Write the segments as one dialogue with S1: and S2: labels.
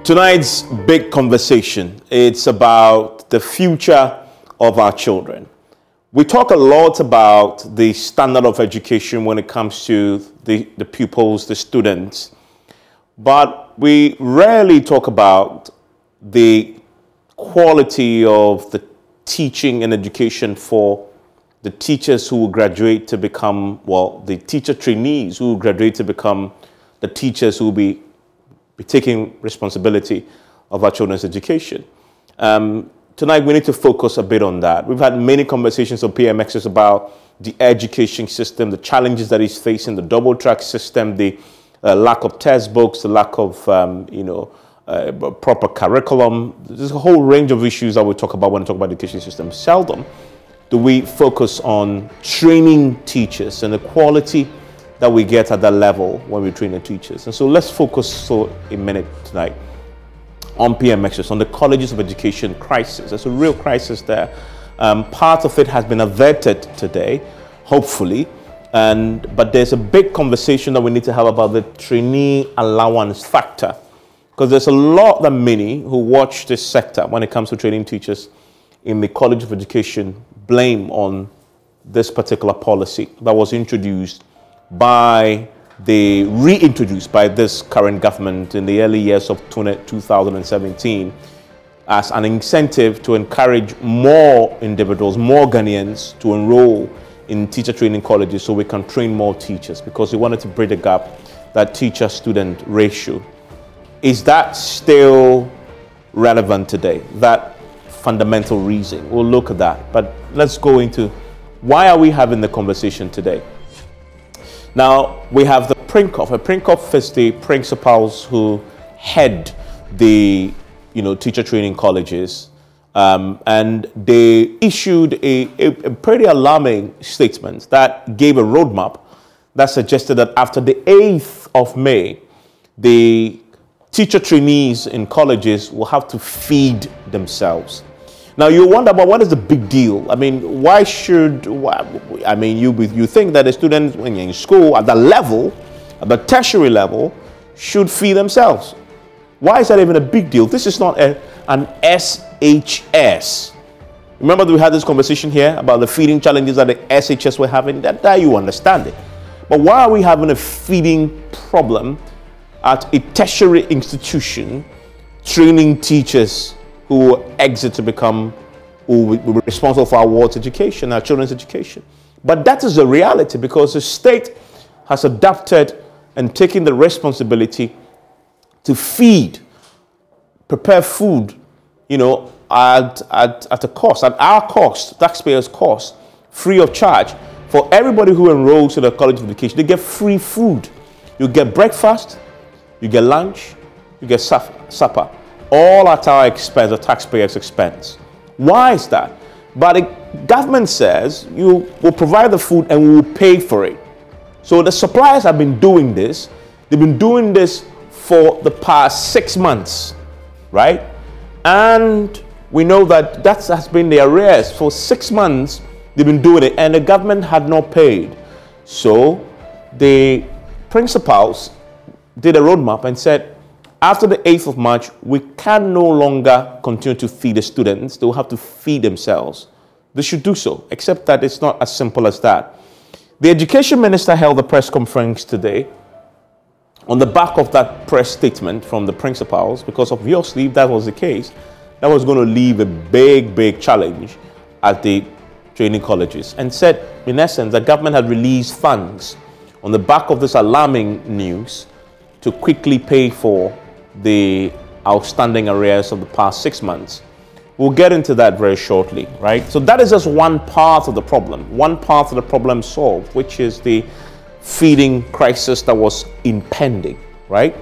S1: Tonight's big conversation, it's about the future of our children. We talk a lot about the standard of education when it comes to the pupils, the students, but we rarely talk about the quality of the teaching and education for the teachers who will graduate to become, well, the teacher trainees who will graduate to become the teachers who will be taking responsibility of our children's education. Tonight, we need to focus a bit on that. We've had many conversations on PMXs about the education system, the challenges that it's facing, the double track system, the lack of textbooks, the lack of, proper curriculum. There's a whole range of issues that we talk about when we talk about the education system. Seldom do we focus on training teachers and the quality that we get at that level when we train the teachers. And so let's focus for a minute tonight on PMXs, on the colleges of education crisis. There's a real crisis there. Part of it has been averted today, hopefully, but there's a big conversation that we need to have about the trainee allowance factor, because there's a lot that many who watch this sector when it comes to training teachers in the College of Education blame on this particular policy that was reintroduced by this current government in the early years of 2017 as an incentive to encourage more individuals, more Ghanaians to enroll in teacher training colleges so we can train more teachers, because we wanted to bridge the gap, that teacher-student ratio. Is that still relevant today? That fundamental reason? We'll look at that. But let's go into why are we having the conversation today? Now, we have the PRINCOF. A PRINCOF is the principals who head the teacher training colleges. And they issued a pretty alarming statement that gave a roadmap that suggested that after the 8th of May, the teacher trainees in colleges will have to feed themselves. Now you wonder, but what is the big deal? I mean, you think that a student when you're in school at the level, at the tertiary level, should feed themselves. Why is that even a big deal? This is not an SHS. Remember that we had this conversation here about the feeding challenges that the SHS were having? That you understand it. But why are we having a feeding problem at a tertiary institution training teachers who will exit to become, who will be responsible for our wards education, our children's education? But that is the reality, because the state has adapted and taken the responsibility to feed, prepare food, at a cost, at our cost, taxpayers' cost, free of charge. For everybody who enrolls in the College of Education, they get free food. You get breakfast, you get lunch, you get supper. All at our expense, the taxpayers' expense. Why is that? But the government says you will provide the food and we will pay for it. So the suppliers have been doing this. They've been doing this for the past 6 months, right? And we know that has been the arrears. For 6 months, they've been doing it, and the government had not paid. So the principals did a roadmap and said, after the 8th of March, we can no longer continue to feed the students. They will have to feed themselves. They should do so, except that it's not as simple as that. The education minister held a press conference today on the back of that press statement from the principals, because obviously if that was the case, that was going to leave a big challenge at the training colleges, and said, in essence, the government had released funds on the back of this alarming news to quickly pay for the outstanding arrears of the past 6 months. We'll get into that very shortly, right? So that is just one part of the problem, one part of the problem solved, which is the feeding crisis that was impending, right?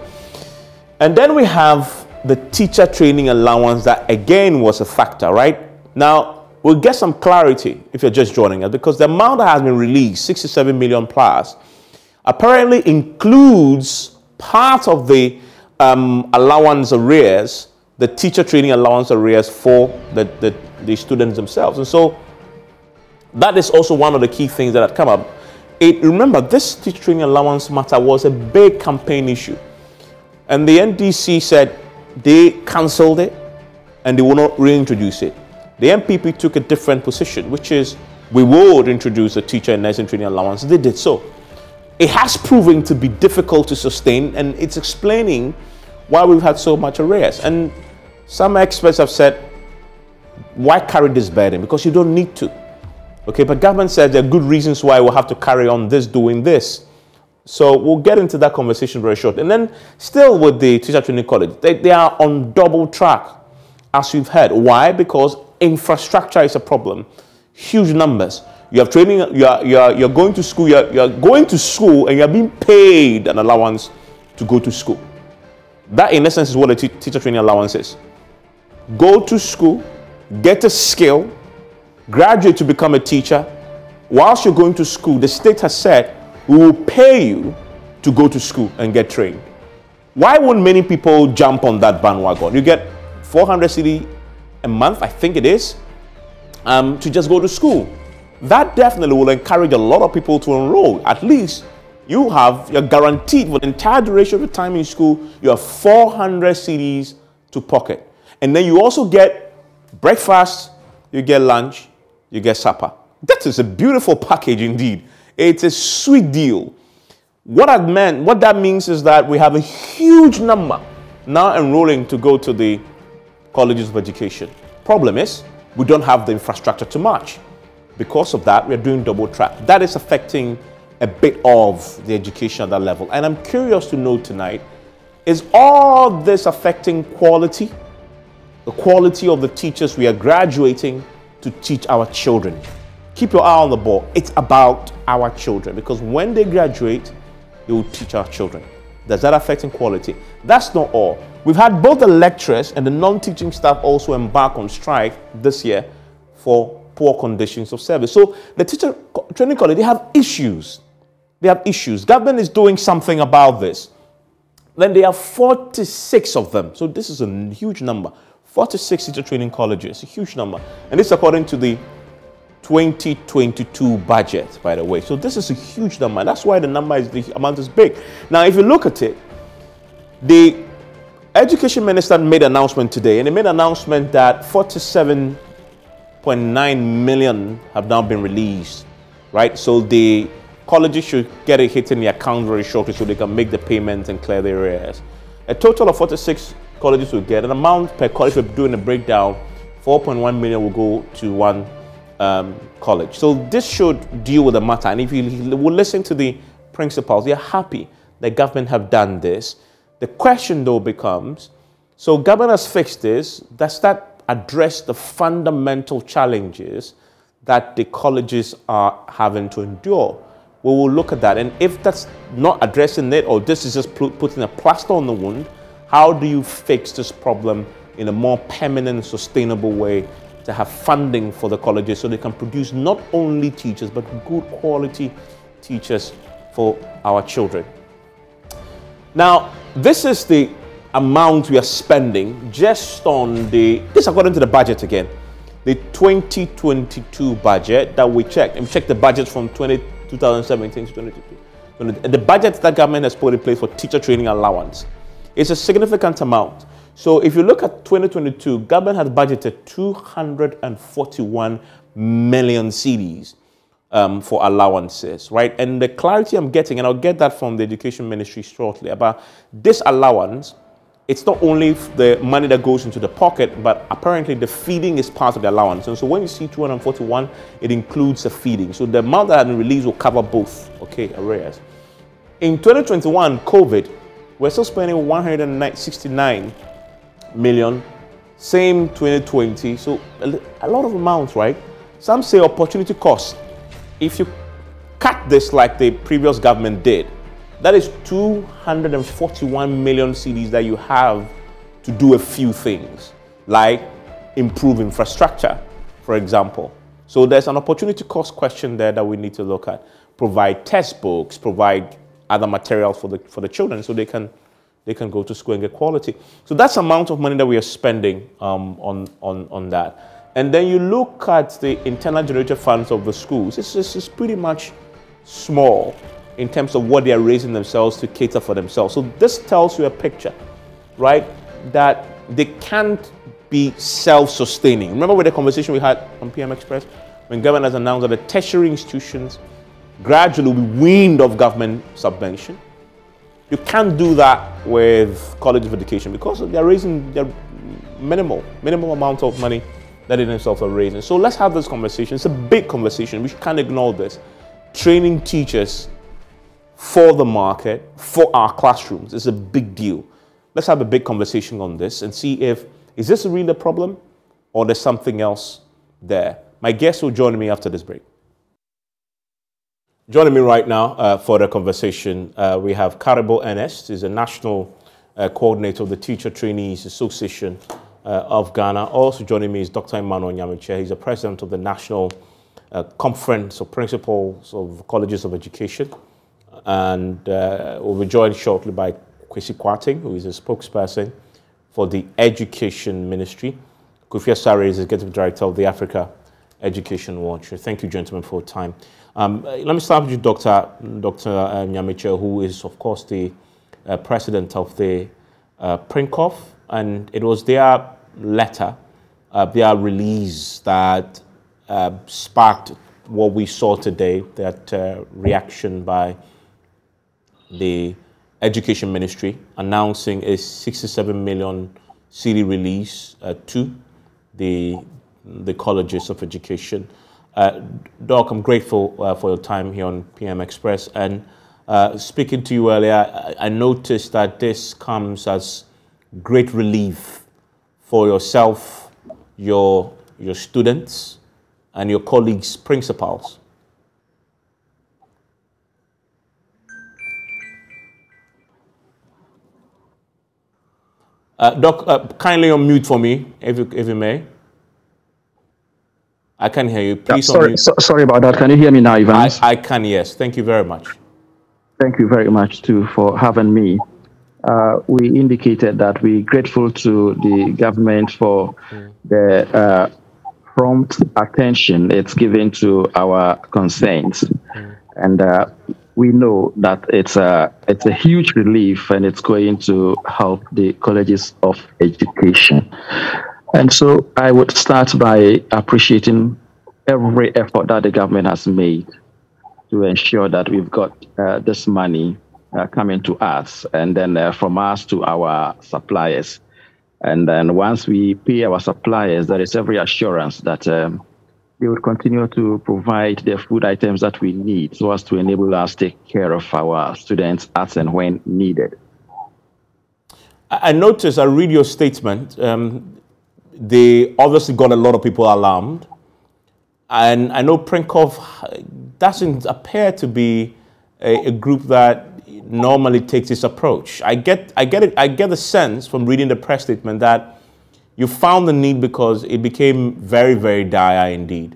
S1: And then we have the teacher training allowance that again was a factor, right? Now, we'll get some clarity if you're just joining us, because the amount that has been released, 67 million plus, apparently includes part of the allowance arrears, the teacher training allowance arrears for the students themselves. And so that is also one of the key things that had come up. Remember, this teacher training allowance matter was a big campaign issue. And the NDC said, they cancelled it and they will not reintroduce it. The MPP took a different position, which is we would introduce a teacher and nursing training allowance. They did so. It has proven to be difficult to sustain, and it's explaining why we've had so much arrears. And some experts have said, why carry this burden? Because you don't need to. Okay, but government said there are good reasons why we'll have to carry on doing this. So we'll get into that conversation very short. And then still with the teacher training college, they are on double track, as we've heard. Why? Because infrastructure is a problem. Huge numbers. You have training, you're going to school, you're going to school and you're being paid an allowance to go to school. That in essence is what a teacher training allowance is. Go to school, get a skill, graduate to become a teacher. Whilst you're going to school, the state has said, we will pay you to go to school and get trained. Why won't many people jump on that bandwagon? You get 400 cedi a month, I think it is, to just go to school. That definitely will encourage a lot of people to enroll. At least you're guaranteed for the entire duration of your time in school, you have 400 cedis to pocket. And then you also get breakfast, you get lunch, you get supper. That is a beautiful package indeed. It's a sweet deal. What that means is that we have a huge number now enrolling to go to the colleges of education. Problem is, we don't have the infrastructure to match. Because of that, we're doing double track. That is affecting a bit of the education at that level. And I'm curious to know tonight, is all this affecting quality? The quality of the teachers we are graduating to teach our children? Keep your eye on the ball. It's about our children, because when they graduate, they will teach our children. Does that affect quality? That's not all. We've had both the lecturers and the non-teaching staff also embark on strike this year for poor conditions of service. So the teacher training college, they have issues. They have issues. Government is doing something about this. Then there are 46 of them. So this is a huge number. 46 teacher training colleges, a huge number. And this is according to the 2022 budget, by the way. So this is a huge number. That's why the amount is big. Now, if you look at it, the education minister made an announcement today, and he made an announcement that 47.9 million have now been released, right? So the colleges should get a hit in the account very shortly so they can make the payments and clear their arrears. A total of 46 colleges will get an amount per college. We're doing a breakdown. 4.1 million will go to one college. So this should deal with the matter. And if you will listen to the principals, they're happy that government have done this. The question though becomes, so government has fixed this, does that address the fundamental challenges that the colleges are having to endure? We will look at that. And if that's not addressing it, or this is just putting a plaster on the wound, how do you fix this problem in a more permanent, sustainable way to have funding for the colleges so they can produce not only teachers, but good quality teachers for our children? Now, this is the amount we are spending just on this according to the budget again, the 2022 budget that we checked. And we checked the budget from 2017 to 2022. The budget that government has put in place for teacher training allowance is a significant amount. So if you look at 2022, government has budgeted 241 million cedis for allowances, right? And the clarity I'm getting, and I'll get that from the education ministry shortly, about this allowance, it's not only the money that goes into the pocket, but apparently the feeding is part of the allowance. And so when you see 241, it includes the feeding. So the amount that has been released will cover both, okay, arrears. In 2021, COVID, we're still spending 169 million, same 2020, so a lot of amounts, right? Some say opportunity cost. If you cut this like the previous government did, that is 241 million cedis that you have to do a few things, like improve infrastructure, for example. So there's an opportunity cost question there that we need to look at. Provide textbooks, provide other materials for the children so they can go to school and get quality. So that's the amount of money that we are spending on that. And then you look at the internal generated funds of the schools. It's pretty much small in terms of what they are raising themselves to cater for themselves. So this tells you a picture, right? that they can't be self-sustaining. Remember with the conversation we had on PM Express, when government has announced that the tertiary institutions gradually will be weaned off government subvention. You can't do that with colleges of education because they're raising their minimal amount of money that they themselves are raising. So let's have this conversation. It's a big conversation. We can't ignore this. Training teachers for the market, for our classrooms, is a big deal. Let's have a big conversation on this and see if, is this really a problem or there's something else there? My guests will join me after this break. Joining me right now for the conversation, we have Karibo Ernest. He's a national coordinator of the Teacher Trainees Association of Ghana. Also joining me is Dr. Emmanuel Nyamiche. He's the president of the National Conference of Principals of Colleges of Education. And we'll be joined shortly by Kwesi Kwarteng, who is a spokesperson for the Education Ministry. Kofi Asare is Executive Director of the Africa Education Watch. Thank you, gentlemen, for your time. Let me start with you, Dr. Nyamiche, who is, of course, the president of the PRINCOF, and it was their letter, their release that sparked what we saw today, that reaction by the Education Ministry announcing a 67 million cedi release to the colleges of education. Doc, I'm grateful for your time here on PM Express. And speaking to you earlier, I noticed that this comes as great relief for yourself, your students, and your colleagues, principals. Doc, kindly unmute for me, if you may. I can hear you. Please unmute.
S2: Sorry about that. Can you hear me now, Ivan?
S1: I can, yes. Thank you very much.
S2: Thank you very much, too, for having me. We indicated that we're grateful to the government for the prompt attention it's given to our concerns. And we know that it's a huge relief, and it's going to help the colleges of education. And so I would start by appreciating every effort that the government has made to ensure that we've got this money coming to us, and then from us to our suppliers. And then once we pay our suppliers, there is every assurance that they will continue to provide the food items that we need so as to enable us to take care of our students as and when needed.
S1: I noticed, I read your statement, they obviously got a lot of people alarmed. And I know PRINCOF doesn't appear to be a group that normally takes this approach. I get the sense from reading the press statement that you found the need because it became very, very dire indeed.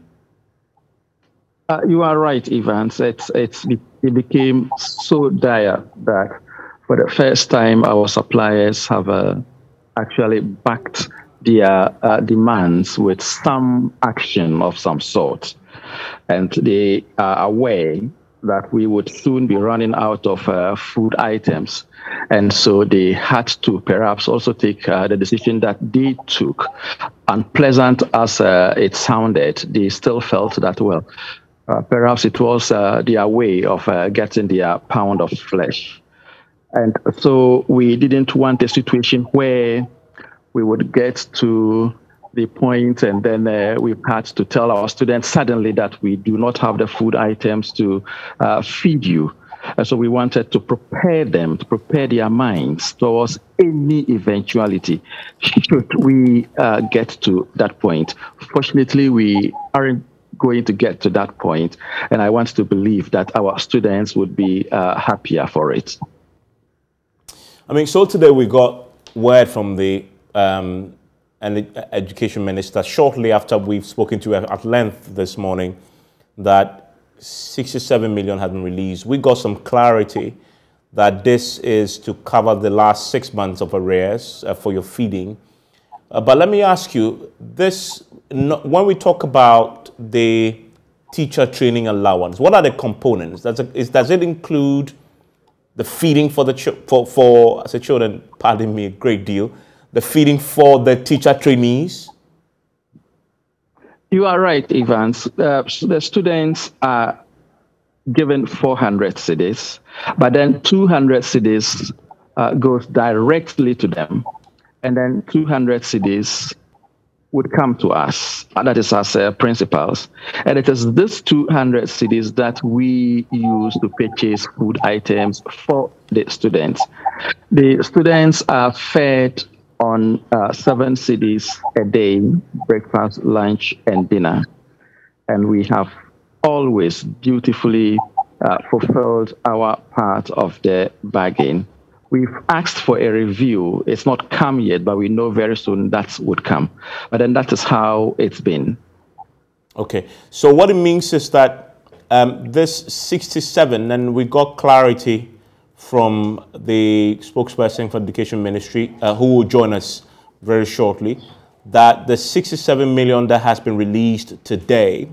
S2: You are right, Evans. It became so dire that for the first time, our suppliers have actually backed their demands with some action of some sort. And they are aware that we would soon be running out of food items. And so they had to perhaps also take the decision that they took. Unpleasant as it sounded, they still felt that, well, perhaps it was their way of getting their pound of flesh. And so we didn't want a situation where we would get to the point and then we've had to tell our students suddenly that we do not have the food items to feed you. So we wanted to prepare them, to prepare their minds towards any eventuality should we get to that point. Fortunately, we aren't going to get to that point, and I want to believe that our students would be happier for it.
S1: I mean, so today we got word from the Education Minister shortly after we've spoken to her at length this morning that 67 million has been released. We got some clarity that this is to cover the last 6 months of arrears for your feeding. But let me ask you this, when we talk about the teacher training allowance, what are the components? Does it include the feeding for the children, pardon me, a great deal? the feeding for the teacher trainees?
S2: You are right, Evans. The students are given 400 cedis, but then 200 cedis goes directly to them, and then 200 cedis would come to us, that is as principals. And it is this 200 cedis that we use to purchase food items for the students. The students are fed on 7 cedis a day, breakfast, lunch, and dinner. And we have always dutifully fulfilled our part of the bargain. We've asked for a review. It's not come yet, but we know very soon that would come. But then that is how it's been. Okay.
S1: So what it means is that this 67, and we got clarity from the spokesperson for the Education Ministry, who will join us very shortly, that the 67 million that has been released today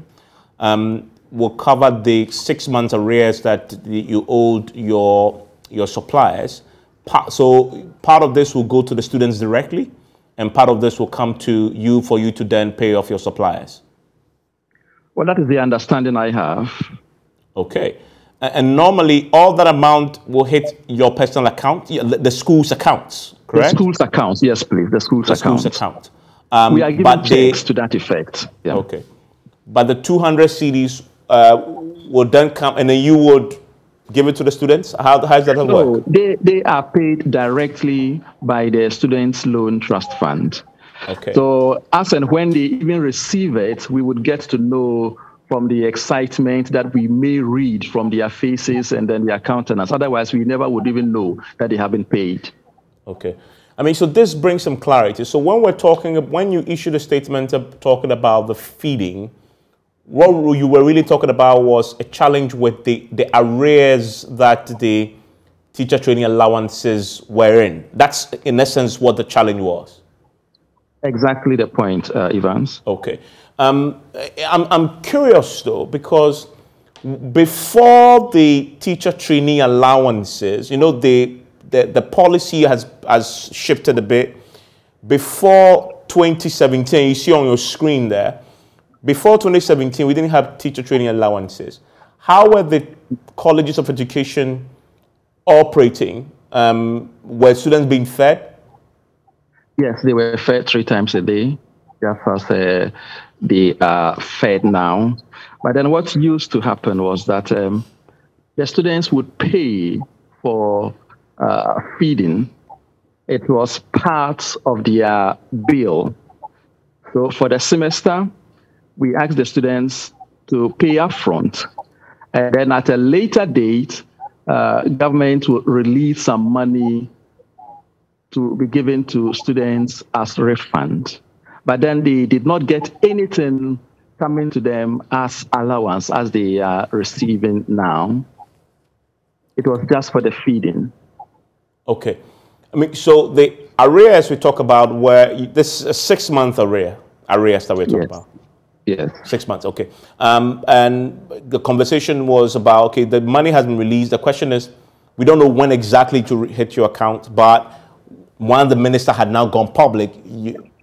S1: will cover the 6 months arrears that you owed your suppliers. So part of this will go to the students directly, and part of this will come to you for you to then pay off your suppliers.
S2: Well, that is the understanding I have.
S1: Okay. And normally all that amount will hit your personal account, the school's accounts, correct?
S2: The school's accounts, yes, please. The school's account.
S1: We
S2: are giving checks to that effect.
S1: Yeah. Okay. But the 200 CDs will then come, and then you would give it to the students? How does that work?
S2: They are paid directly by the Students' Loan Trust Fund.
S1: Okay.
S2: So as and when they even receive it, we would get to know from the excitement that we may read from their faces and then their countenance. Otherwise, we never would even know that they have been paid.
S1: Okay. I mean, so this brings some clarity. So when we're talking, when you issued a statement talking about the feeding, what you were really talking about was a challenge with the arrears that the teacher training allowances were in. That's, in essence, what the challenge was.
S2: Exactly the point, Evans.
S1: Okay. I'm curious, though, because before the teacher training allowances, you know, the policy has shifted a bit. Before 2017, you see on your screen there, before 2017, we didn't have teacher training allowances. How were the colleges of education operating? Were students being fed?
S2: Yes, they were fed 3 times a day, just as they are fed now. But then what used to happen was that the students would pay for feeding. It was part of their bill. So for the semester, we asked the students to pay upfront. And then at a later date, government will release some money to be given to students as refund. But then they did not get anything coming to them as allowance as they are receiving now. It was just for the feeding.
S1: Okay. I mean, so the arrears we talk about were, this is a 6-month arrears that we're talking about.
S2: Yes.
S1: 6 months, okay. And the conversation was about, okay, the money has been released. The question is, we don't know when exactly to hit your account, but when the minister had now gone public,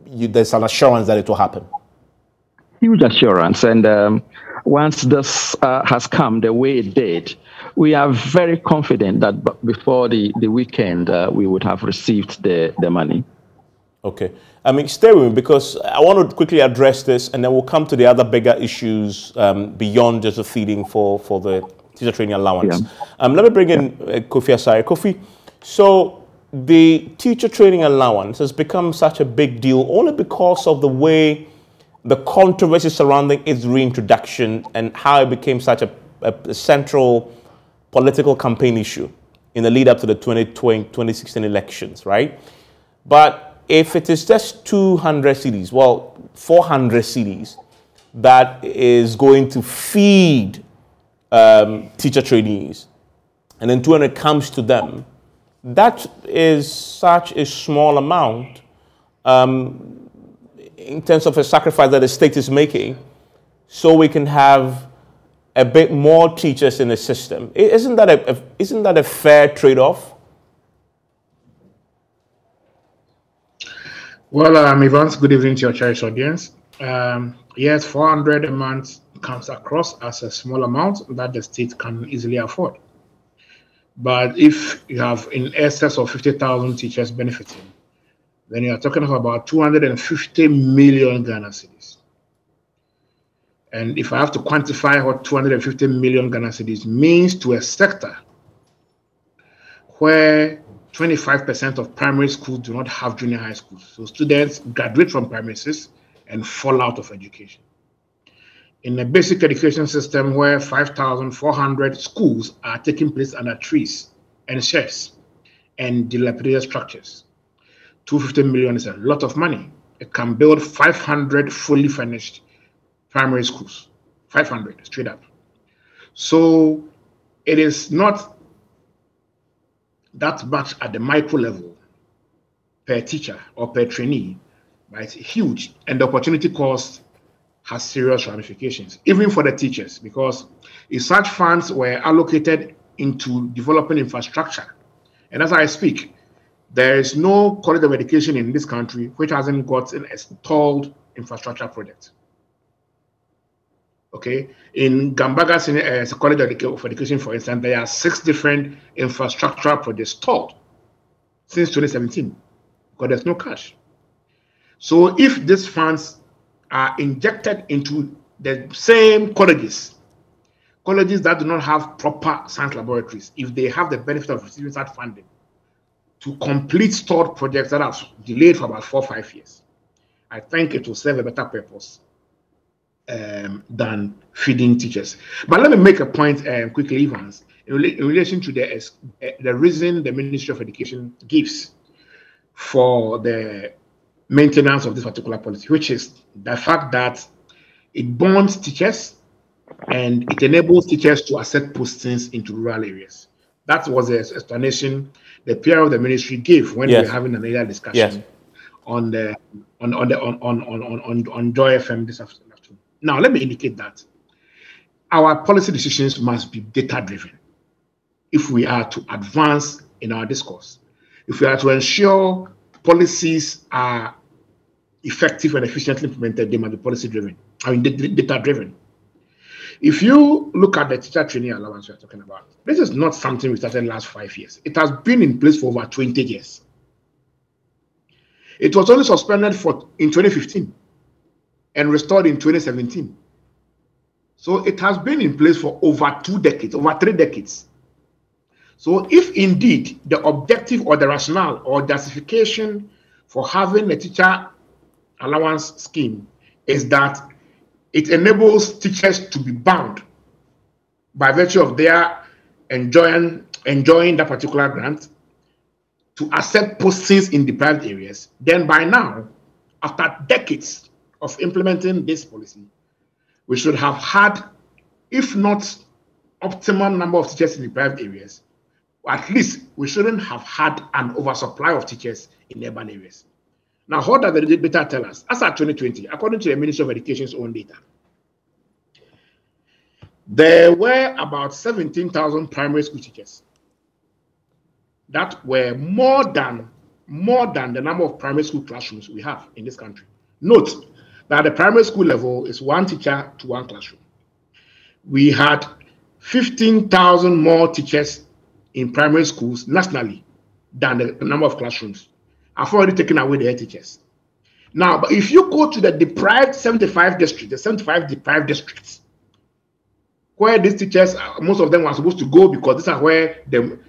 S1: there's an assurance that it will happen.
S2: Huge assurance. And once this has come the way it did, we are very confident that before the weekend, we would have received the money.
S1: Okay. I mean, stay with me because I want to quickly address this, and then we'll come to the other bigger issues beyond just the feeding for the teacher training allowance. Yeah. Let me bring in Kofi Asare. Kofi, so the teacher training allowance has become such a big deal only because of the way the controversy surrounding its reintroduction and how it became such a central political campaign issue in the lead up to the 2016 elections, right? But if it is just 200 CDs, well, 400 CDs that is going to feed teacher trainees, and then 200 comes to them, that is such a small amount in terms of a sacrifice that the state is making so we can have a bit more teachers in the system. Isn't that a fair trade-off?
S3: Well, Evans, good evening to your cherished audience. Yes, 400 a month comes across as a small amount that the state can easily afford. But if you have in excess of 50,000 teachers benefiting, then you are talking of about 250 million Ghana cedis. And if I have to quantify what 250 million Ghana cedis means to a sector where 25% of primary schools do not have junior high schools. So students graduate from primary schools and fall out of education. In a basic education system where 5,400 schools are taking place under trees and sheds and dilapidated structures, 250 million is a lot of money. It can build 500 fully furnished primary schools, 500 straight up. So it is not that much at the micro level per teacher or per trainee, but it's huge. And the opportunity cost has serious ramifications, even for the teachers, because if such funds were allocated into developing infrastructure, and as I speak, there is no college of education in this country which hasn't gotten a stalled infrastructure project. Okay, in Gambaga College of Education, for instance, there are 6 different infrastructure projects stalled since 2017 because there's no cash. So if these funds are injected into the same colleges that do not have proper science laboratories, if they have the benefit of receiving that funding to complete stalled projects that have delayed for about 4 or 5 years, I think it will serve a better purpose than feeding teachers. But let me make a point quickly, Evans, in relation to the reason the Ministry of Education gives for the maintenance of this particular policy, which is the fact that it bonds teachers and it enables teachers to accept postings into rural areas. That was the explanation the PR of the ministry gave when we were having an earlier discussion on Joy FM this afternoon. Now, let me indicate that our policy decisions must be data-driven if we are to advance in our discourse. If we are to ensure policies are effective and efficiently implemented, they must be policy-driven, data-driven. If you look at the teacher trainee allowance we are talking about, this is not something we started in the last 5 years. It has been in place for over 20 years. It was only suspended in 2015. And restored in 2017. So it has been in place for over 2 decades, over 3 decades. So if indeed the objective or the rationale or justification for having a teacher allowance scheme is that it enables teachers to be bound by virtue of their enjoying that particular grant to accept postings in deprived areas, then by now, after decades of implementing this policy, we should have had, if not optimum number of teachers in deprived areas, at least we shouldn't have had an oversupply of teachers in urban areas. Now, what does the data tell us? As at 2020, according to the Ministry of Education's own data, there were about 17,000 primary school teachers that were more than the number of primary school classrooms we have in this country. Note that the primary school level is 1 teacher to 1 classroom. We had 15,000 more teachers in primary schools nationally than the number of classrooms. I've already taken away the head teachers. Now, but if you go to the deprived 75 districts, the 75 deprived districts, where these teachers, most of them are supposed to go because these are where the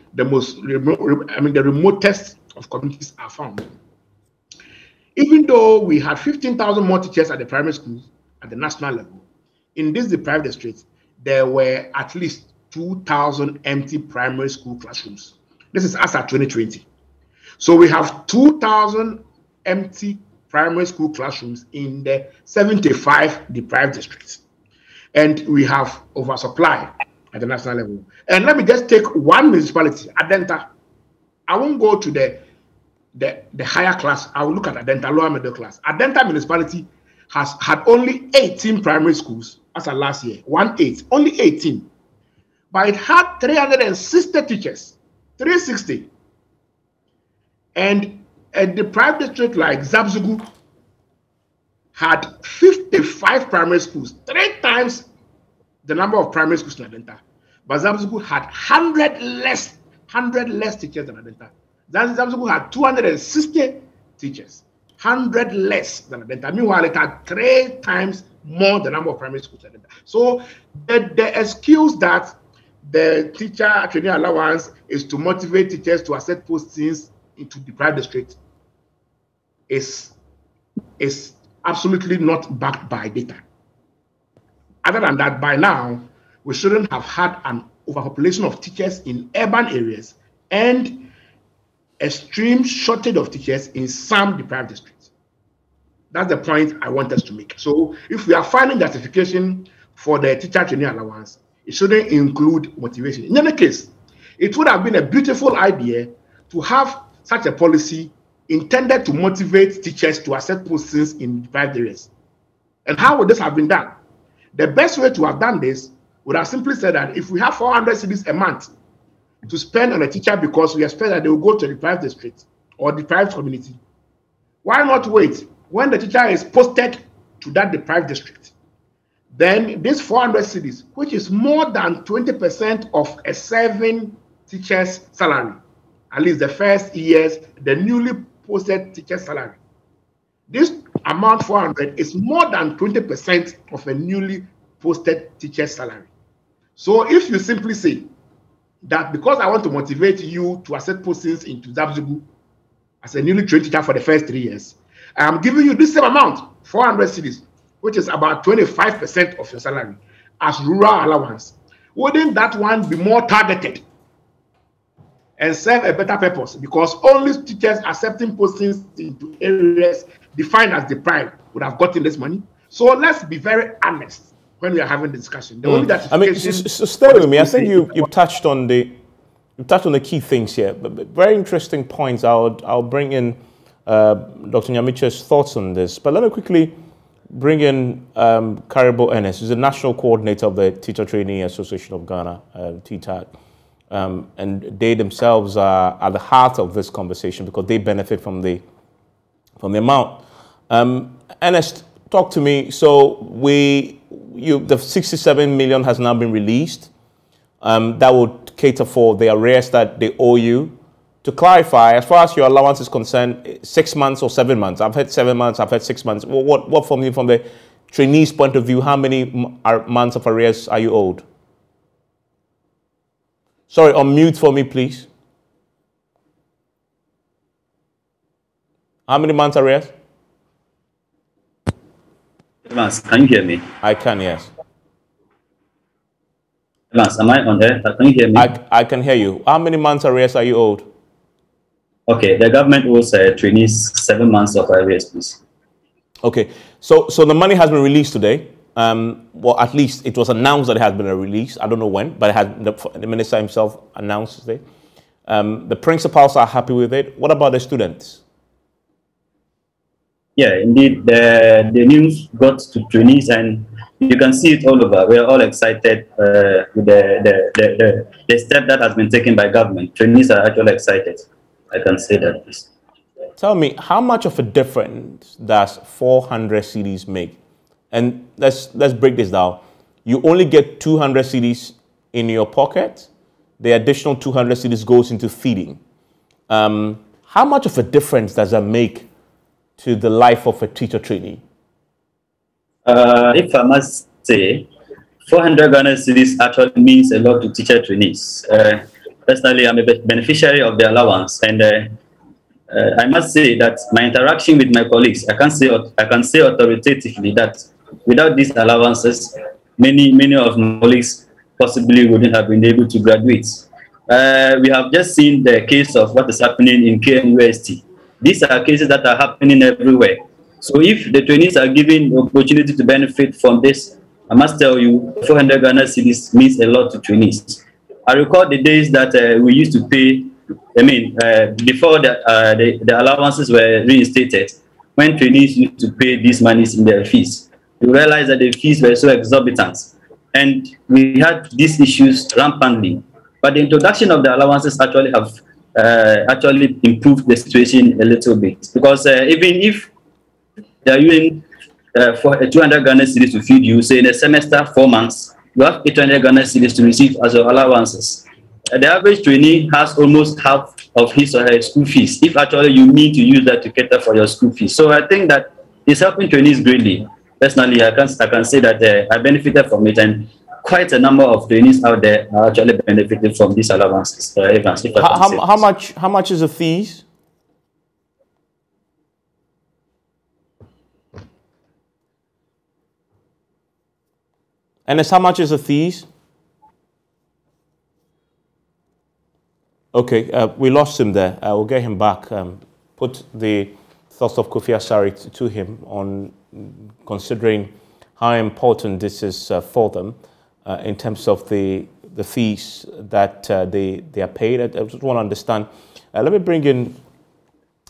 S3: remotest of communities are found. Even though we had 15,000 more teachers at the primary schools at the national level, in these deprived districts, there were at least 2,000 empty primary school classrooms. This is as at 2020. So we have 2,000 empty primary school classrooms in the 75 deprived districts. And we have oversupply at the national level. And let me just take one municipality, Adenta. I won't go to the higher class. I will look at Adenta, lower middle class. Adenta municipality has had only 18 primary schools as of last year. 18, only 18. But it had 360 teachers, 360. And a deprived district like Zabzugu had 55 primary schools, 3 times the number of primary schools in Adenta. But Zabzugu had 100 less teachers than Adenta. Zabzugu had 260 teachers, 100 less than Adenta. Meanwhile, it had 3 times more the number of primary schools than Adenta. So the excuse that the teacher trainee allowance is to motivate teachers to accept postings into deprived districts is absolutely not backed by data. Other than that, by now, we shouldn't have had an overpopulation of teachers in urban areas and extreme shortage of teachers in some deprived districts. That's the point I want us to make. So if we are finding justification for the teacher trainee allowance, it shouldn't include motivation. In any case, it would have been a beautiful idea to have such a policy intended to motivate teachers to accept postings in deprived areas. And how would this have been done? The best way to have done this would have simply said that if we have 400 cedis a month to spend on a teacher because we expect that they will go to a deprived district or deprived community, why not wait when the teacher is posted to that deprived district? Then this 400 cedis, which is more than 20% of a serving teacher's salary, at least the first years, the newly posted teacher's salary. This amount 400 is more than 20% of a newly posted teacher's salary. So if you simply say that because I want to motivate you to accept postings into Zabzugu as a newly trained teacher for the first 3 years, I am giving you this same amount, 400 cedis, which is about 25% of your salary as rural allowance. Wouldn't that one be more targeted and serve a better purpose? Because only teachers accepting postings into areas defined as deprived would have gotten this money. So let's be very honest when we are having the discussion. The only
S1: so stay with me. I think you've touched on the key things here, but very interesting points. I'll bring in Dr. Nyamiche's thoughts on this. But let me quickly bring in Karibo Ennis, who's the national coordinator of the Teacher Trainee Association of Ghana, TTAG. And they themselves are at the heart of this conversation because they benefit from the amount. Ernest, talk to me. So the 67 million has now been released. That would cater for the arrears that they owe you. To clarify, as far as your allowance is concerned, 6 months or 7 months? I've had 7 months, I've had 6 months. What from the trainee's point of view, how many months of arrears are you owed? Sorry, unmute for me, please. How many months arrears?
S4: Evans, can you hear me?
S1: I can, yes.
S4: Evans, am I on there? Can you hear me?
S1: I can hear you. How many months arrears are you owed?
S4: Okay, the government owes trainees 7 months of arrears, please.
S1: Okay, so the money has been released today. Well, at least it was announced that it has been released. I don't know when, but the minister himself announced today. The principals are happy with it. What about the students?
S4: Yeah, indeed, the news got to trainees, and you can see it all over. We are all excited with the step that has been taken by government. Trainees are actually excited. I can say that, please.
S1: Tell me, how much of a difference does 400 cedis make? And let's break this down. You only get 200 cedis in your pocket. The additional 200 cedis goes into feeding. How much of a difference does that make to the life of a teacher trainee?
S4: If I must say, 400 Ghana cedis actually means a lot to teacher trainees. Personally, I'm a beneficiary of the allowance, and I must say that my interaction with my colleagues, I can say authoritatively that without these allowances, many of my colleagues possibly wouldn't have been able to graduate. We have just seen the case of what is happening in KNUST. These are cases that are happening everywhere. So if the trainees are given the opportunity to benefit from this, I must tell you, 400 Ghana cedis means a lot to trainees. I recall the days that we used to pay, before the allowances were reinstated, when trainees used to pay these monies in their fees. We realized that the fees were so exorbitant, and we had these issues rampantly. But the introduction of the allowances actually have actually improve the situation a little bit. Because even if they are using for 200 Ghana cedis to feed you, say in a semester, 4 months, you have 800 Ghana cedis to receive as your allowances. The average trainee has almost half of his or her school fees, if actually you need to use that to cater for your school fees. So I think that it's helping trainees greatly. Personally, I can say that I benefited from it, and quite a number of trainees out there are actually benefiting from these allowances.
S1: How much is the fees? And how much is the fees? Okay, we lost him there. We'll get him back. Put the thoughts of Kofi Asare to him on considering how important this is for them in terms of the fees that they are paid. I just want to understand. Let me bring in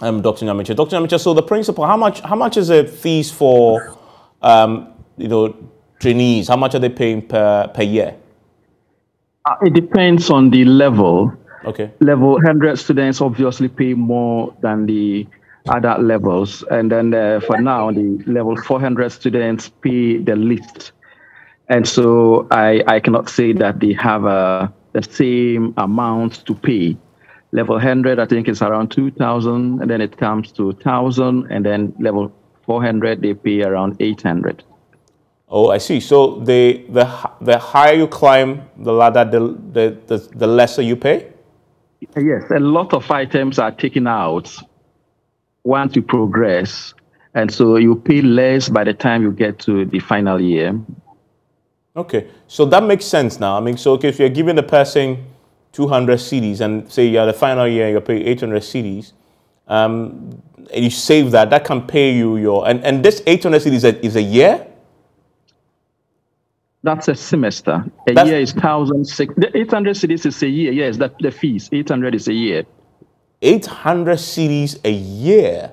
S1: Dr. Nyamiche. Dr. Nyamiche, so the principal, how much is the fees for trainees? How much are they paying per year?
S2: It depends on the level.
S1: Okay.
S2: Level 100 students obviously pay more than the other levels. And then for now, the level 400 students pay the least. And so I cannot say that they have the same amount to pay. Level 100, I think, is around 2,000, and then it comes to 1,000, and then level 400, they pay around 800.
S1: Oh, I see. So the higher you climb the ladder, the lesser you pay?
S2: Yes, a lot of items are taken out once you progress, and so you pay less by the time you get to the final year.
S1: Okay, so that makes sense now. I mean, so okay, if you're giving the person 200 cedis and say you're the final year, you're paying 800 cedis, and you save that can pay you your, and this 800 cedis is a year?
S2: That's a semester. A year is 1,006. The 800 cedis is a year. Yes, that the fees. 800 is a year.
S1: 800 cedis a year?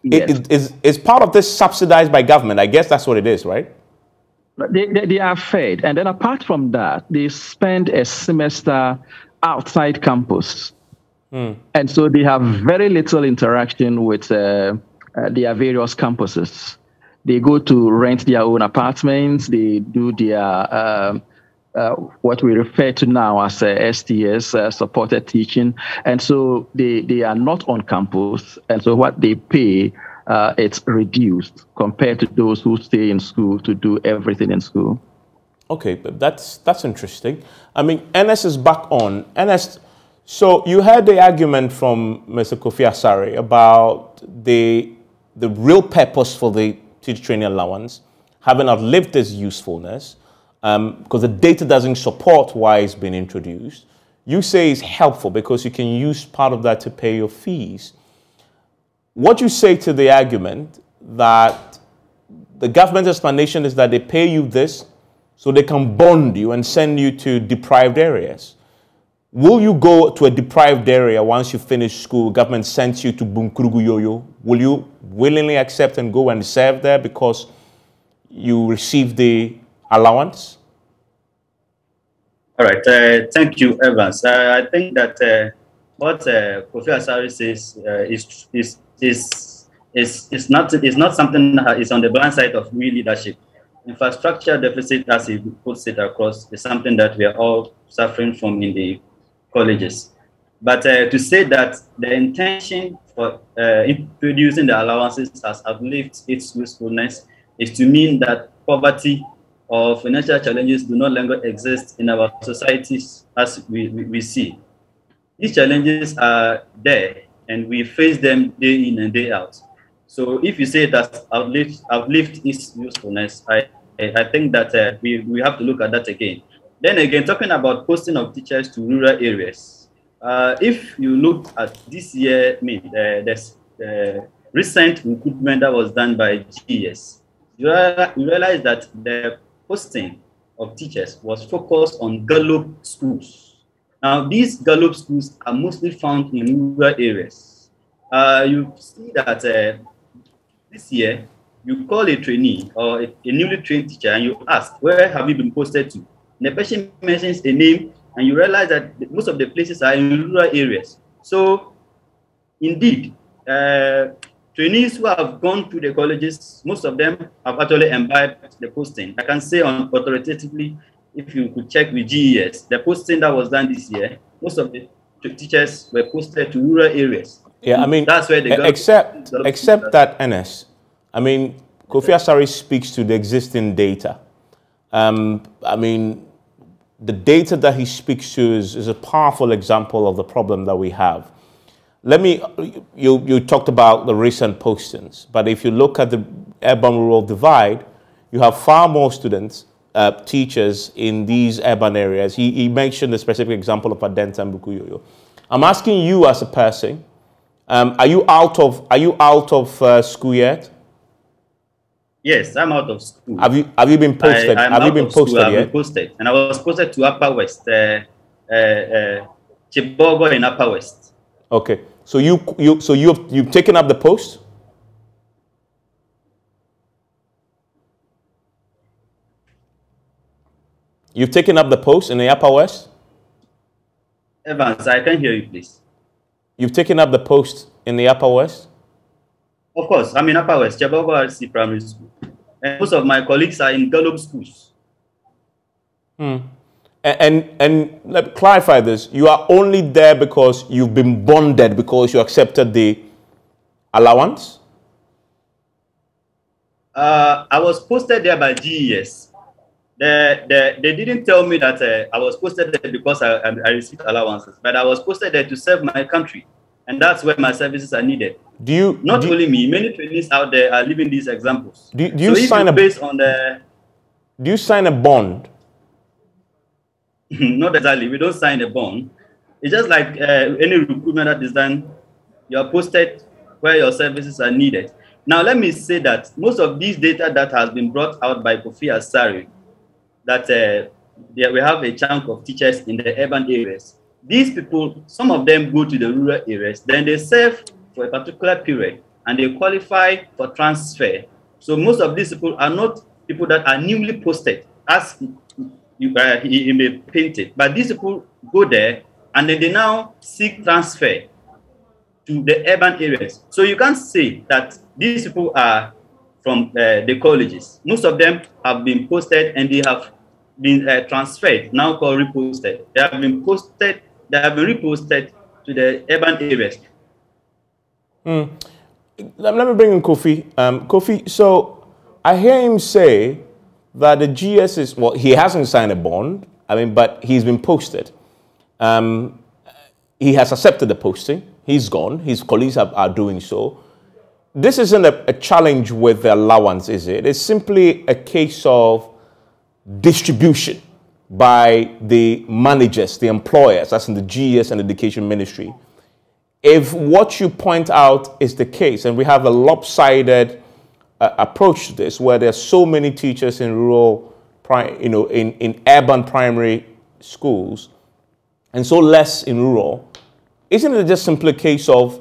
S2: Yes.
S1: Is part of this subsidized by government? I guess that's what it is, right?
S2: They are fed. And then apart from that, they spend a semester outside campus. And so they have very little interaction with their various campuses. They go to rent their own apartments. They do their what we refer to now as STS, supported teaching. And so they are not on campus. And so what they pay, it's reduced compared to those who stay in school to do everything in school.
S1: Okay, but that's interesting. I mean, Ernest is back on. Ernest, so you heard the argument from Mr. Kofi Asare about the real purpose for the teacher training allowance having outlived its usefulness because the data doesn't support why it's been introduced. You say it's helpful because you can use part of that to pay your fees. What you say to the argument that the government's explanation is that they pay you this so they can bond you and send you to deprived areas. Will you go to a deprived area once you finish school, government sends you to Bunkrugu-Yoyo? Will you willingly accept and go and serve there because you receive the allowance?
S4: All right. Thank you, Evans. I think that what Kofi Asare says is not something that is on the blind side of real leadership. Infrastructure deficit, as he puts it across, is something that we are all suffering from in the colleges. But to say that the intention for introducing the allowances has outlived its usefulness is to mean that poverty or financial challenges do no longer exist in our societies as we see. These challenges are there and we face them day in and day out. So if you say that outlived its usefulness, I think that we have to look at that again. Then again, talking about posting of teachers to rural areas, if you look at this year, there's recent recruitment that was done by GES, you realize that the posting of teachers was focused on Gallup schools. Now, these Gallup schools are mostly found in rural areas. You see that this year, you call a trainee or a newly trained teacher and you ask, where have you been posted to? And the person mentions a name and you realize that most of the places are in rural areas. So, indeed, trainees who have gone to the colleges, most of them have actually imbibed the posting. I can say authoritatively, if you could check with GES, the posting that was done this year, most of the teachers were posted to rural areas.
S1: Yeah, I mean,
S4: that's where they got
S1: except that, NS, I mean, Kofi Asare speaks to the existing data. I mean, the data that he speaks to is a powerful example of the problem that we have. Let me, you talked about the recent postings, but if you look at the urban-rural divide, you have far more students, teachers in these urban areas. He mentioned the specific example of Adenta and Bukuyoyo. I'm asking you as a person, are you out of school yet?
S4: Yes, I'm out of school.
S1: Have you been posted? Have you been posted yet?
S4: I've been posted, and I was posted to Upper West, Chibogo in Upper West.
S1: Okay, so you've taken up the post? You've taken up the post in the Upper West?
S4: Evans, I can hear you, please.
S1: You've taken up the post in the Upper West?
S4: Of course, I'm in Upper West, Chibogo RC Primary School. And most of my colleagues are in Gallup schools.
S1: And let me clarify this. You are only there because you've been bonded because you accepted the allowance?
S4: I was posted there by GES. They didn't tell me that I was posted there because I received allowances, but I was posted there to serve my country. And that's where my services are needed. Not only me, many trainees out there are living these examples. Do you sign a
S1: bond?
S4: Not exactly. We don't sign a bond. It's just like any recruitment that is done. You are posted where your services are needed. Now, let me say that most of these data that has been brought out by Kofi Asare, that we have a chunk of teachers in the urban areas. These people, some of them go to the rural areas, then they serve for a particular period, and they qualify for transfer. So most of these people are not people that are newly posted, as he may paint it. But these people go there, and then they now seek transfer to the urban areas. So you can't say that these people are from the colleges. Most of them have been posted, and they have been transferred, now called reposted. They have been posted, they have been reposted to the urban areas.
S1: Let me bring in Kofi. Kofi, so I hear him say that the GS is, well, he hasn't signed a bond, I mean, but he's been posted. He has accepted the posting. He's gone. His colleagues are doing so. This isn't a challenge with the allowance, is it? It's simply a case of distribution by the managers, the employers, as in the GES and Education Ministry. If what you point out is the case, and we have a lopsided approach to this, where there's so many teachers in rural, in urban primary schools, and so less in rural, isn't it just simply a case of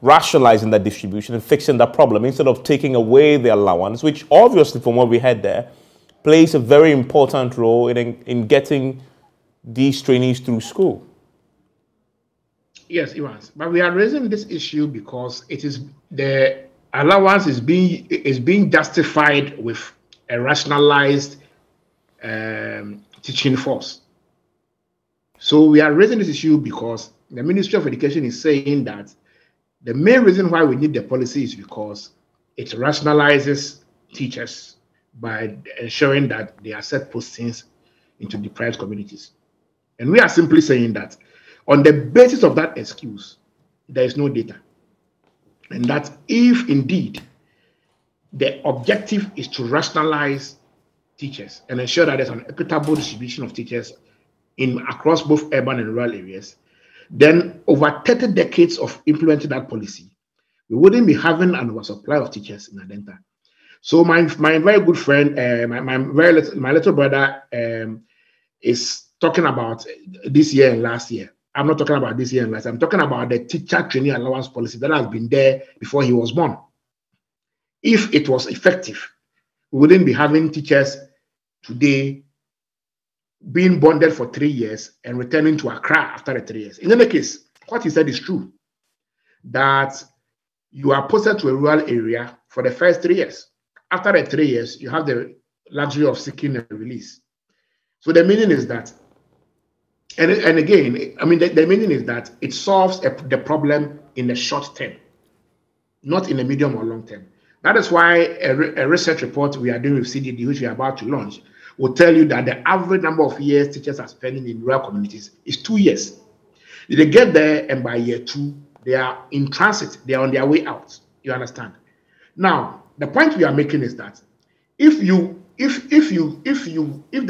S1: rationalizing that distribution and fixing that problem instead of taking away the allowance, which obviously, from what we had there, plays a very important role in getting these trainees through school?
S3: Yes, Evans, but we are raising this issue because it is the allowance is being justified with a rationalized teaching force. So we are raising this issue because the Ministry of Education is saying that the main reason why we need the policy is because it rationalizes teachers by ensuring that they are set postings into deprived communities. And we are simply saying that on the basis of that excuse, there is no data. And that if indeed the objective is to rationalize teachers and ensure that there's an equitable distribution of teachers across both urban and rural areas, then over 30 decades of implementing that policy, we wouldn't be having an oversupply of teachers in Adenta. So my very good friend, my little brother is talking about this year and last year. I'm not talking about this year and last year. I'm talking about the teacher trainee allowance policy that has been there before he was born. If it was effective, we wouldn't be having teachers today being bonded for 3 years and returning to Accra after the 3 years. In any case, what he said is true, that you are posted to a rural area for the first 3 years. After the 3 years, you have the luxury of seeking a release. So the meaning is that, and again, I mean, the meaning is that it solves the problem in the short term, not in the medium or long term. That is why a research report we are doing with CDD, which we are about to launch, will tell you that the average number of years teachers are spending in rural communities is 2 years. They get there, and by year 2, they are in transit. They are on their way out. You understand? Now, the point we are making is that if the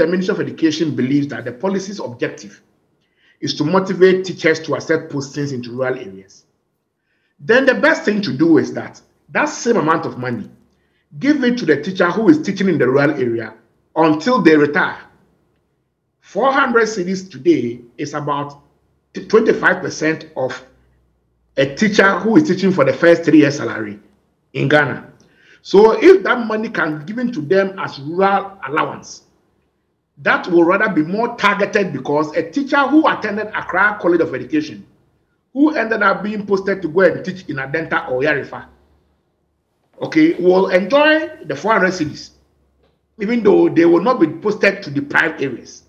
S3: Ministry of Education believes that the policy's objective is to motivate teachers to accept postings into rural areas, then the best thing to do is that same amount of money, give it to the teacher who is teaching in the rural area until they retire. 400 cedis today is about 25% of a teacher who is teaching for the first 3 years salary in Ghana. So if that money can be given to them as rural allowance, that will rather be more targeted, because a teacher who attended Accra College of Education, who ended up being posted to go and teach in Adenta or Yarifa, okay, will enjoy the 400 cedis, even though they will not be posted to deprived areas.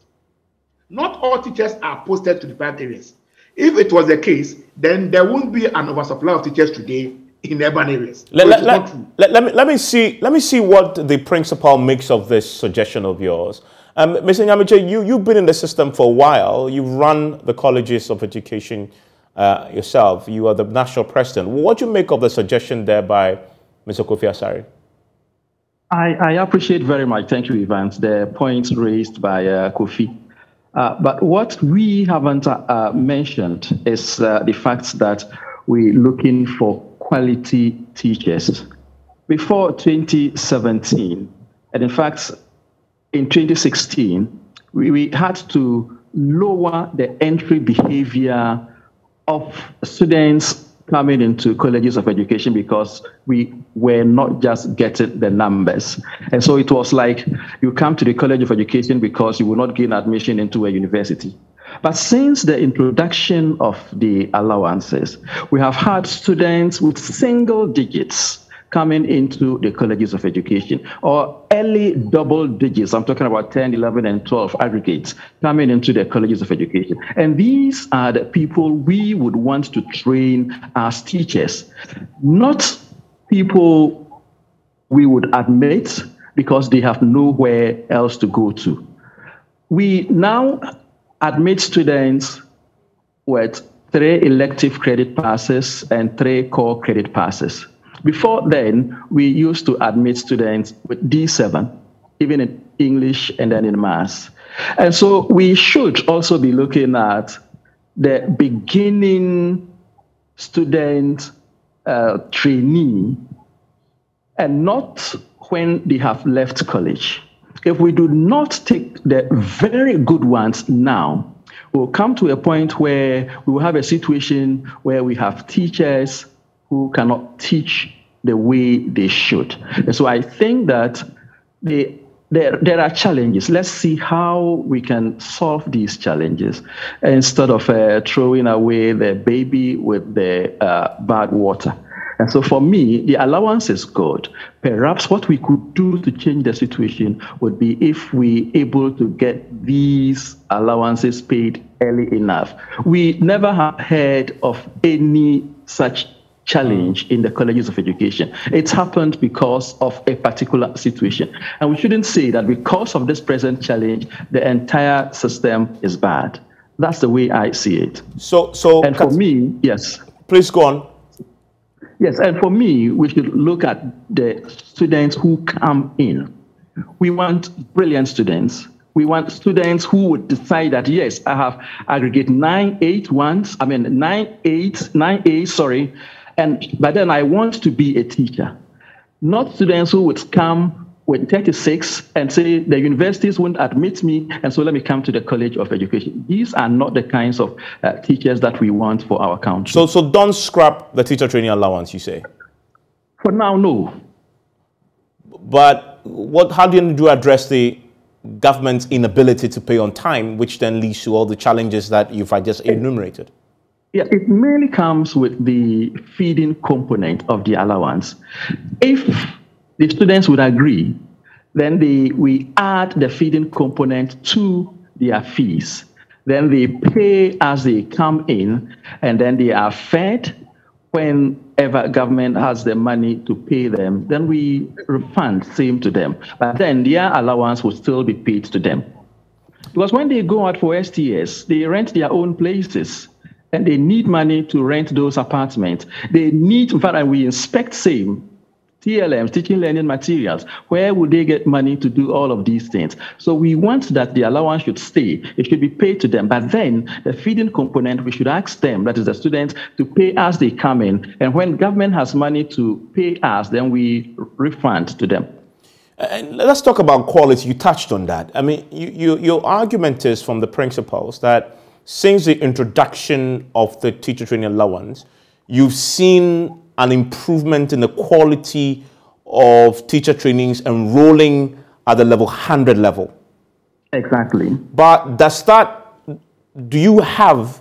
S3: Not all teachers are posted to deprived areas. If it was the case, then there won't be an oversupply of teachers today in urban areas.
S1: Let me see what the principal makes of this suggestion of yours. Mr. Nyamiche, you've been in the system for a while. You've run the colleges of education yourself. You are the national president. What do you make of the suggestion there by Mr. Kofi Asare?
S2: I appreciate very much, thank you, Evans, the points raised by Kofi. But what we haven't mentioned is the fact that we're looking for quality teachers. Before 2017, and in fact, in 2016, we had to lower the entry behavior of students coming into colleges of education because we were not just getting the numbers. And so it was like you come to the College of Education because you will not gain admission into a university. But since the introduction of the allowances, we have had students with single digits coming into the colleges of education, or early double digits. I'm talking about 10, 11, and 12 aggregates coming into the colleges of education. And these are the people we would want to train as teachers, not people we would admit because they have nowhere else to go to. We now admit students with 3 elective credit passes and 3 core credit passes. Before then, we used to admit students with D7, even in English and then in maths. And so we should also be looking at the beginning student trainee, and not when they have left college. If we do not take the very good ones now, we'll come to a point where we will have a situation where we have teachers who cannot teach the way they should. And so I think that there are challenges. Let's see how we can solve these challenges instead of throwing away the baby with the bad water. And so for me, the allowance is good. Perhaps what we could do to change the situation would be if we able to get these allowances paid early enough. We never have heard of any such challenge in the colleges of education. It's happened because of a particular situation. And we shouldn't say that because of this present challenge, the entire system is bad. That's the way I see it. And for me, yes.
S1: Please go on.
S2: Yes, and for me, we should look at the students who come in. We want brilliant students. We want students who would decide that, yes, I have aggregate 9A, sorry, but then I want to be a teacher. Not students who would come with 36 and say the universities won't admit me, and so let me come to the College of Education. These are not the kinds of teachers that we want for our country.
S1: So don't scrap the teacher training allowance, you say?
S2: For now, no.
S1: But how do you address the government's inability to pay on time, which then leads to all the challenges that you've just enumerated?
S2: Yeah, it mainly comes with the feeding component of the allowance. If the students would agree, then we add the feeding component to their fees. Then they pay as they come in, and then they are fed. Whenever government has the money to pay them, then we refund same to them. But then their allowance will still be paid to them. Because when they go out for STS, they rent their own places, and they need money to rent those apartments. They need, in fact, and we inspect same TLMs, teaching learning materials. Where would they get money to do all of these things? So we want that the allowance should stay. It should be paid to them. But then the feeding component, we should ask them, that is the students, to pay as they come in. And when government has money to pay us, then we refund to them.
S1: And let's talk about quality. You touched on that. I mean, your argument is from the principles that since the introduction of the teacher training allowance, you've seen an improvement in the quality of teacher trainees enrolling at the level 100 level.
S2: Exactly.
S1: But do you have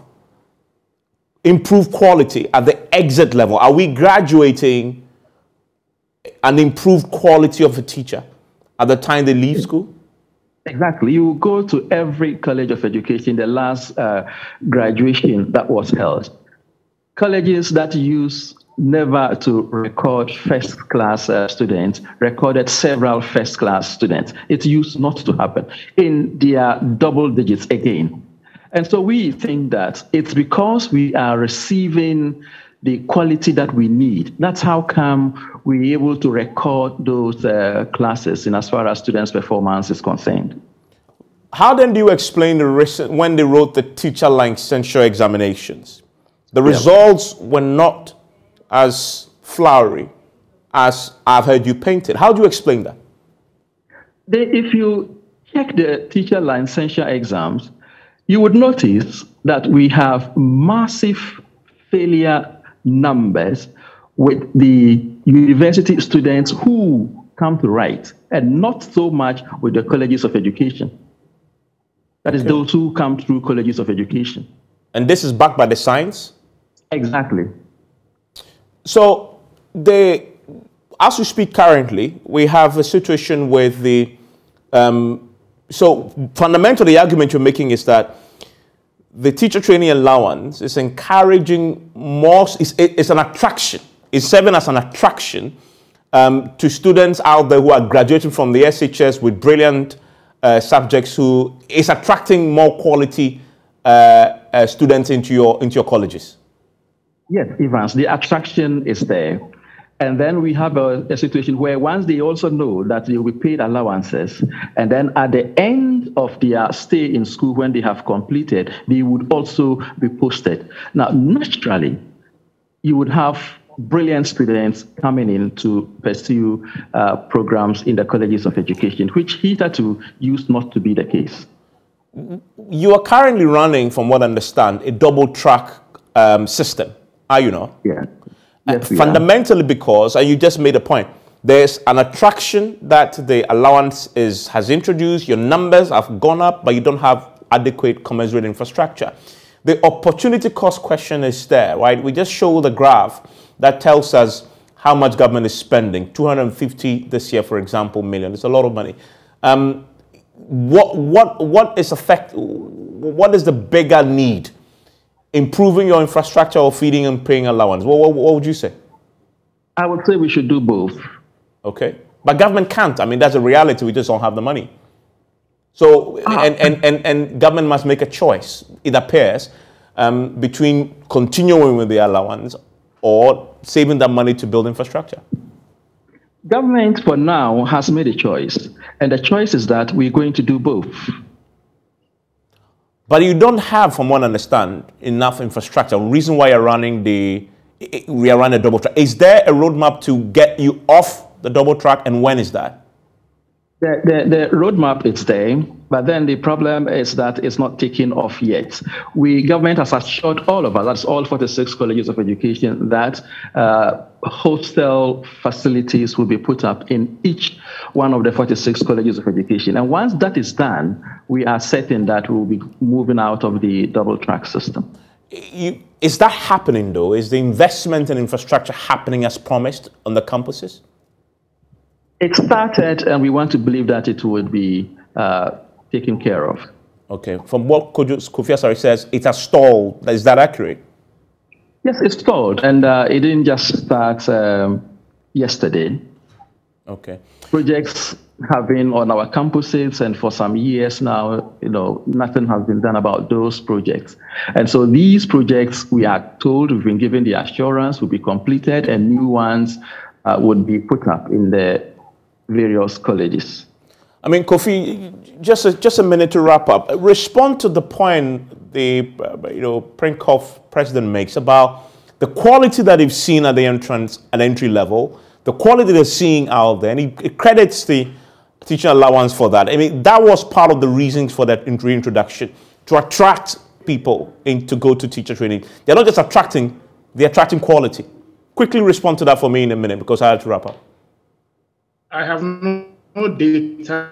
S1: improved quality at the exit level? Are we graduating an improved quality of a teacher at the time they leave school?
S2: Exactly. You go to every college of education, the last graduation that was held. Colleges that use never to record first-class students recorded several first-class students. It used not to happen in their double digits again. And so we think that it's because we are receiving the quality that we need. That's how come we're able to record those classes in as far as students' performance is concerned.
S1: How then do you explain the recent, when they wrote the teacher licensure examinations, the results were not as flowery as I've heard you paint it? How do you explain that?
S2: If you check the teacher licensure exams, you would notice that we have massive failure numbers with the university students who come to write, and not so much with the colleges of education. That is those who come through colleges of education.
S1: And this is backed by the science? Exactly. So, as we speak currently, we have a situation with the, so fundamentally the argument you're making is that the teacher training allowance is encouraging more, it's an attraction, it's serving as an attraction to students out there who are graduating from the SHS with brilliant subjects, who is attracting more quality students into your colleges.
S2: Yes, Evans, the attraction is there. And then we have a situation where once they also know that they will be paid allowances, and then at the end of their stay in school, when they have completed, they would also be posted. Now, naturally, you would have brilliant students coming in to pursue programs in the colleges of education, which hitherto used not to be the case.
S1: You are currently running, from what I understand, a double track system, are you not?
S2: Yeah. Yes,
S1: fundamentally because, and you just made a point, there's an attraction that the allowance has introduced, your numbers have gone up, but you don't have adequate commensurate infrastructure. The opportunity cost question is there, right? We just show the graph that tells us how much government is spending. 250 this year, for example, million. It's a lot of money. What is the bigger need? Improving your infrastructure or feeding and paying allowance? What would you say?
S2: I would say we should do both.
S1: Okay. But government can't. I mean, that's a reality. We just don't have the money. So, and government must make a choice, it appears, between continuing with the allowance or saving that money to build infrastructure.
S2: Government, for now, has made a choice. And the choice is that we're going to do both.
S1: But you don't have, from what I understand, enough infrastructure. The reason why you're running we are running a double track. Is there a roadmap to get you off the double track, and when is that?
S2: The roadmap is there, but then the problem is that it's not taking off yet. Government has assured all of us, that's all 46 colleges of education, that hostel facilities will be put up in each one of the 46 colleges of education. And once that is done, we are certain that we will be moving out of the double track system.
S1: Is that happening though? Is the investment in infrastructure happening as promised on the campuses?
S2: It started, and we want to believe that it would be taken care of.
S1: Okay. From what Kofi Asare says, it has stalled. Is that accurate?
S2: Yes, it's stalled, and it didn't just start yesterday.
S1: Okay.
S2: Projects have been on our campuses, and for some years now, nothing has been done about those projects. And so these projects, we are told, we've been given the assurance, will be completed, and new ones would be put up in the various colleges.
S1: I mean, Kofi, just a minute to wrap up. Respond to the point the Prinkoff president makes about the quality that they've seen at the entry level, the quality they're seeing out there, and he credits the teaching allowance for that. I mean, that was part of the reasons for that reintroduction, to attract people to go to teacher training. They're not just attracting, they're attracting quality. Quickly respond to that for me in a minute, because I have to wrap up.
S3: I have no data,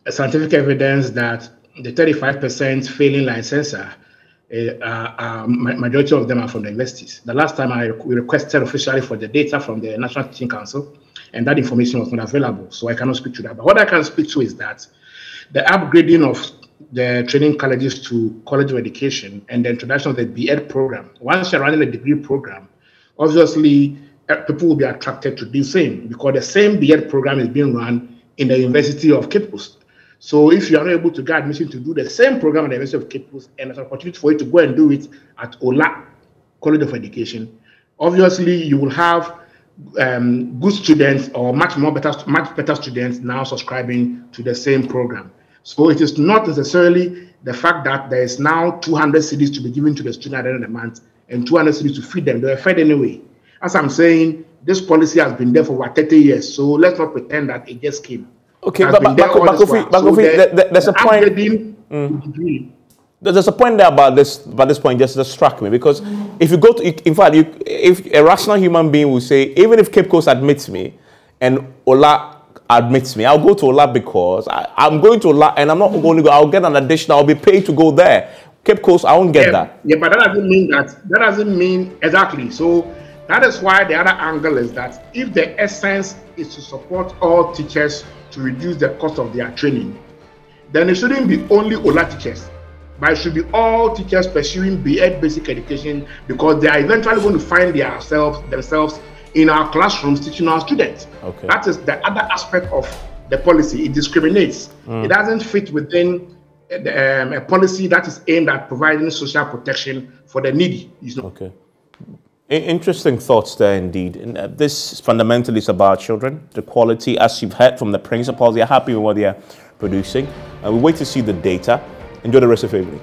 S3: scientific evidence that the 35% failing licensure, majority of them are from the universities. The last time we requested officially for the data from the National Teaching Council, and that information was not available, so I cannot speak to that. But what I can speak to is that the upgrading of the training colleges to college of education and the introduction of the B.Ed program. Once you're running a degree program, obviously, people will be attracted to the same, because the same B.Ed program is being run in the University of Cape Coast. So if you are not able to get admission to do the same program at the University of Cape Coast, and there's an opportunity for you to go and do it at Ola College of Education, obviously you will have good students, or much better students now subscribing to the same program. So it is not necessarily the fact that there is now 200 cedis to be given to the student at the end of the month and 200 cedis to feed them. They are fed anyway. As I'm saying, this policy has been there for over 30 years, so let's not pretend that it just came.
S1: Okay, but there's a point. There's a point there about this point just struck me, because if you go to, in fact, if a rational human being will say, even if Cape Coast admits me and Ola admits me, I'll go to Ola because I'm going to Ola and I'm not going to go, I'll get an additional, I'll be paid to go there. Cape Coast, I won't get that.
S3: Yeah, but that doesn't mean exactly. So that is why the other angle is that if the essence is to support all teachers to reduce the cost of their training, then it shouldn't be only Ola teachers, but it should be all teachers pursuing B.Ed basic education, because they are eventually going to find themselves in our classrooms teaching our students.
S1: Okay.
S3: That is the other aspect of the policy. It discriminates. It doesn't fit within a policy that is aimed at providing social protection for the needy.
S1: Okay. Interesting thoughts there indeed. And, this fundamentally is about children. The quality, as you've heard from the principals, they're happy with what they are producing. We wait to see the data. Enjoy the rest of your evening.